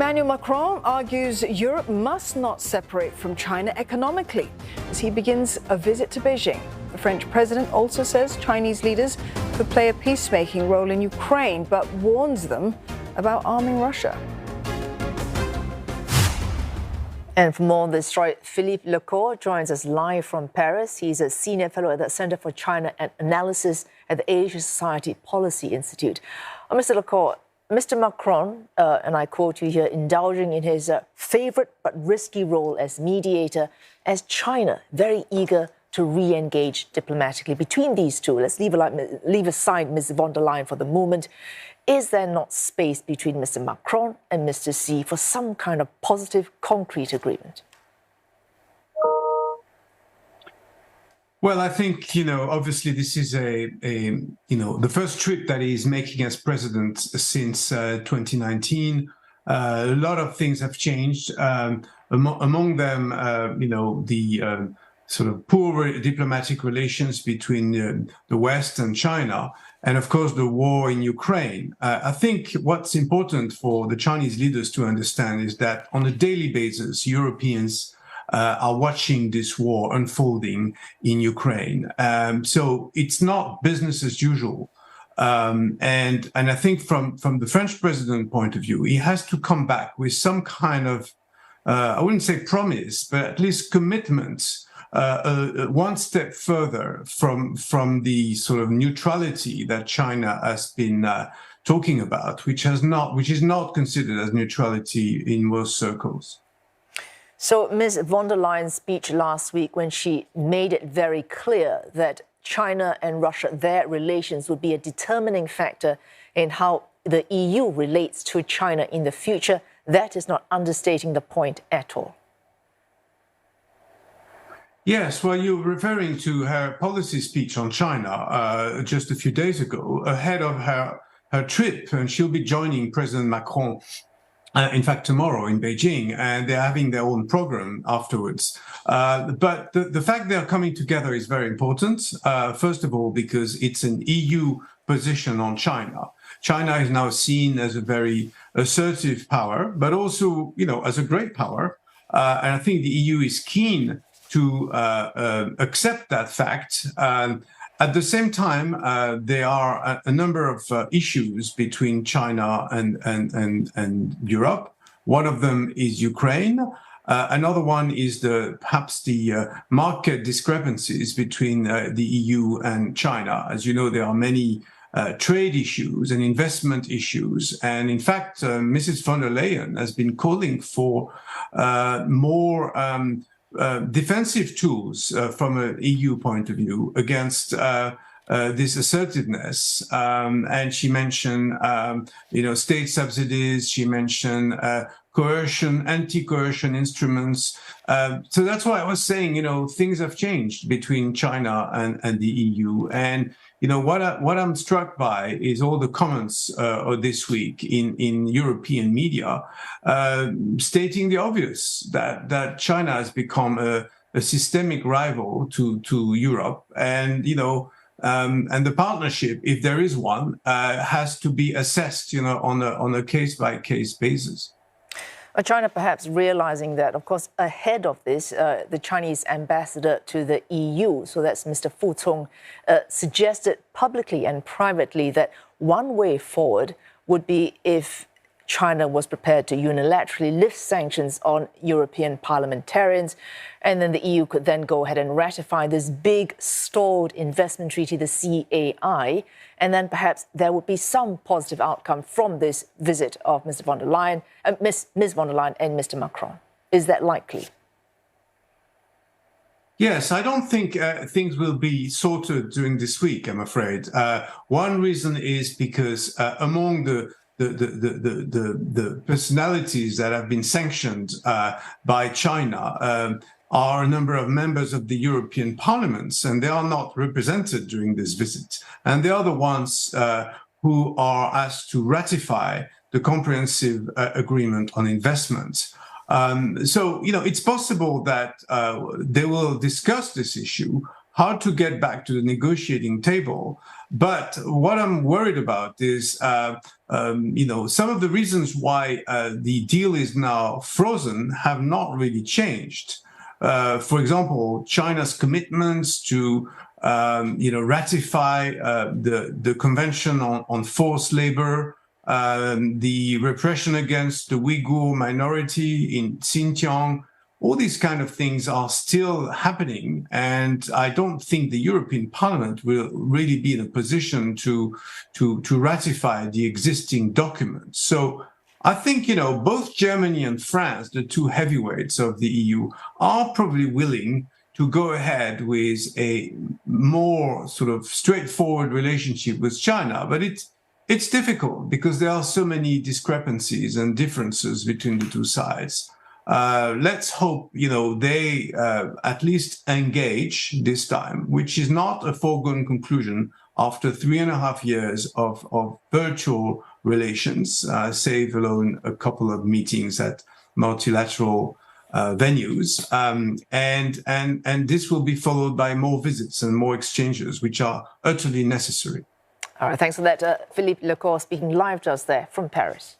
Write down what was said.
Emmanuel Macron argues Europe must not separate from China economically as he begins a visit to Beijing. The French president also says Chinese leaders could play a peacemaking role in Ukraine, but warns them about arming Russia. And for more on this story, Philippe Lecourt joins us live from Paris. He's a senior fellow at the Center for China and Analysis at the Asia Society Policy Institute. Mr. Lecourt, Mr. Macron, and I quote you here, indulging in his favorite but risky role as mediator, as China very eager to re-engage diplomatically between these two. Let's leave aside Ms. von der Leyen for the moment. Is there not space between Mr. Macron and Mr. Xi for some kind of positive, concrete agreement? Well, I think, obviously this is the first trip that he's making as president since 2019. A lot of things have changed. Among them, the sort of poor diplomatic relations between the West and China, and of course the war in Ukraine. I think what's important for the Chinese leaders to understand is that on a daily basis, Europeans are watching this war unfolding in Ukraine. So it's not business as usual. And I think from the French president point of view, he has to come back with some kind of, I wouldn't say promise, but at least commitment, one step further from the sort of neutrality that China has been talking about, which is not considered as neutrality in most circles. So Ms. von der Leyen's speech last week, when she made it very clear that China and Russia, their relations would be a determining factor in how the EU relates to China in the future, that is not understating the point at all. Yes, well, you're referring to her policy speech on China just a few days ago, ahead of her trip, and she'll be joining President Macron in fact, tomorrow in Beijing, and they're having their own program afterwards. But the fact they're coming together is very important. First of all, because it's an EU position on China. China is now seen as a very assertive power, but also, as a great power. And I think the EU is keen to accept that fact. At the same time, there are a number of issues between China and Europe. One of them is Ukraine. Another one is perhaps the market discrepancies between the EU and China. As you know, there are many trade issues and investment issues. And in fact, Mrs. von der Leyen has been calling for more defensive tools from an EU point of view against this assertiveness. And she mentioned, state subsidies. She mentioned coercion, anti-coercion instruments. So that's why I was saying, things have changed between China and the EU. And what I'm struck by is all the comments this week in European media stating the obvious, that China has become a systemic rival to Europe, and and the partnership, if there is one, has to be assessed, on a case-by-case basis. China perhaps realizing that, of course, ahead of this, the Chinese ambassador to the EU, so that's Mr. Fu Cong, suggested publicly and privately that one way forward would be if China was prepared to unilaterally lift sanctions on European parliamentarians, and then the EU could then go ahead and ratify this big stalled investment treaty, the CAI, and then perhaps there would be some positive outcome from this visit of Ms. von der Leyen and Ms. von der Leyen and Mr. Macron. Is that likely? Yes, I don't think things will be sorted during this week, I'm afraid. One reason is because among the personalities that have been sanctioned by China are a number of members of the European parliaments, and they are not represented during this visit. And they are the ones who are asked to ratify the comprehensive agreement on investment. So, it's possible that they will discuss this issue, hard to get back to the negotiating table. But what I'm worried about is, some of the reasons why the deal is now frozen have not really changed. For example, China's commitments to ratify the Convention on Forced Labor, the repression against the Uyghur minority in Xinjiang, all these kind of things are still happening. And I don't think the European Parliament will really be in a position to ratify the existing documents. So I think, both Germany and France, the two heavyweights of the EU, are probably willing to go ahead with a more sort of straightforward relationship with China. But it's difficult because there are so many discrepancies and differences between the two sides. Let's hope, they at least engage this time, which is not a foregone conclusion after 3.5 years of virtual relations, save alone a couple of meetings at multilateral venues. And this will be followed by more visits and more exchanges, which are utterly necessary. All right, thanks for that. Philippe Lecourt speaking live to us there from Paris.